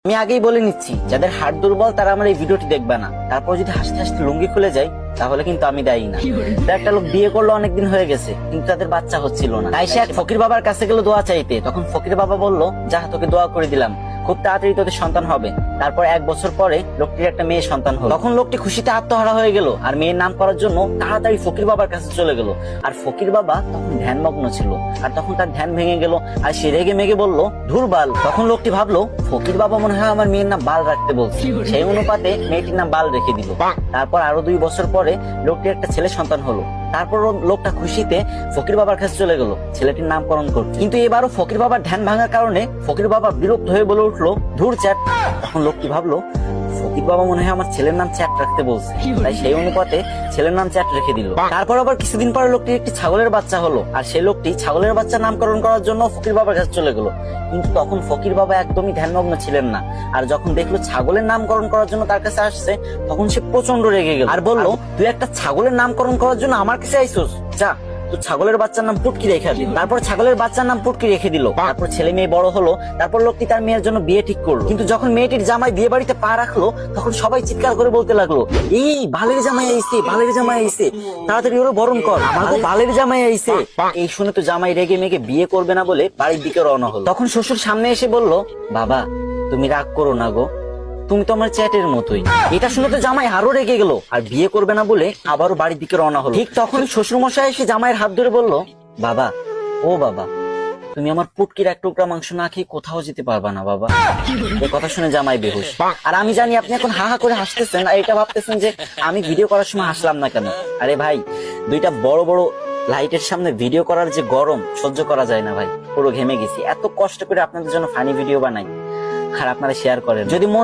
আমি আগেই বলে নিচ্ছি, যাদের হাড় দুর্বল তারা আমার এই ভিডিওটি দেখবে না। তারপর যদি হাসতে হাসতে লুঙ্গি খুলে যায় তাহলে কিন্তু আমি দায়ী না। একটা লোক বিয়ে করলো, অনেকদিন হয়ে গেছে, কিন্তু তাদের বাচ্চা হচ্ছিল না। তাই সে এক ফকির বাবার কাছে গেল দোয়া চাইতে। তখন ফকির বাবা বলল, যা তোকে দোয়া করে দিলাম, খুব তাড়াতাড়ি তোদের সন্তান হবে। তারপর 1 বছর পরে লোকটির একটা মেয়ে সন্তান হলো। তখন লোকটি খুশিতে আত্মহারা হয়ে গেল আর মেয়ের নাম করার জন্য তাড়াতাড়ি ফকির বাবার কাছে চলে গেল। আর ফকির বাবা তখন ধ্যানমগ্ন ছিল, আর তখন তার ধ্যান ভেঙে গেল আর সে রেগে মেগে বলল, ধুর বাল। তখন লোকটি ভাবলো, ফকির বাবা মনে হয় আমার মেয়ের নাম বাল রাখতে বলছে, সেই অনুপাতে মেয়েটির নাম বাল রেখে দিল। তারপর আরো 2 বছর পরে লোকটির একটা ছেলে সন্তান হলো। তারপর লোকটা খুশিতে ফকির বাবার কাছে চলে গেল ছেলেটির নামকরণ করতে। কিন্তু এবারও ফকির বাবার ধ্যান ভাঙার কারণে ফকির বাবা বিরক্ত হয়ে বলে উঠলো, ধুর চ্যাট। তখন লোকটি ভাবলো, ফকির বাবা মনে হয় আমার ছেলের নাম চ্যাট রাখতে বলছে, তাই সেই অনুপাতে ছেলের নাম চ্যাট রেখে দিল। তারপর আবার কিছুদিন পরে লোকটির একটি ছাগলের বাচ্চা হলো, আর সেই লোকটি ছাগলের বাচ্চা নামকরণ করার জন্য ফকির বাবার কাছে চলে গেল। কিন্তু তখন ফকির বাবা একদমই ধ্যানমগ্ন ছিলেন না, আর যখন দেখলো ছাগলের নামকরণ করার জন্য তার কাছে আসছে, তখন সে প্রচন্ড রেগে গেল আর বলল, তুই একটা ছাগলের নামকরণ করার জন্য আমার কাছে আইসোস, যা তো ছাগলের বাচ্চার নাম পুটকি রেখে দিল। তারপর ছাগলের বাচ্চার নাম পুটকি রেখে দিল। তারপর ছেলে মেয়ে বড় হলো। তারপর লোকটি তার মেয়ের জন্য বিয়ে ঠিক করলো। কিন্তু যখন মেয়েটির জামাই বিয়ে বাড়িতে পা রাখলো, তখন সবাই চিৎকার করে বলতে লাগলো, এই বালের জামাই আইছে, বালের জামাই আইছে, তাড়াতাড়ি ওরা বরণ কর, আমাকে বালের জামাই আইছে। এই শুনে তো জামাই রেগে মেগে বিয়ে করবে না বলে বাড়ির দিকে রওনা হলো। তখন শ্বশুর সামনে এসে বলল, বাবা তুমি রাগ করো না গো, তুমি তো আমার চ্যাটের মতোই। এটা শুনে তো জামাই আরো রেগে গেল আর বিয়ে করবে না বলে আবারও বাড়ির দিকে রওনা হলো। ঠিক তখন শ্বশুর মশাই এসে জামাইয়ের হাত ধরে বলল, বাবা ও বাবা, তুমি আমার পুটকির 1 টুকরা মাংস না খেয়ে কোথাও যেতে পারবা না বাবা। এই কথা শুনে জামাই বেহুশ। আর আমি জানি আপনি এখন হা হা করে হাসতেছেন আর এটা ভাবতেছেন যে আমি ভিডিও করার সময় হাসলাম না কেন। আরে ভাই, 2টা বড় বড় লাইটের সামনে ভিডিও করার যে গরম সহ্য করা যায় না ভাই, পুরো ঘেমে গেছি। এত কষ্ট করে আপনাদের জন্য ফানি ভিডিও বানাই আর আপনারা শেয়ার করেন। যদি মন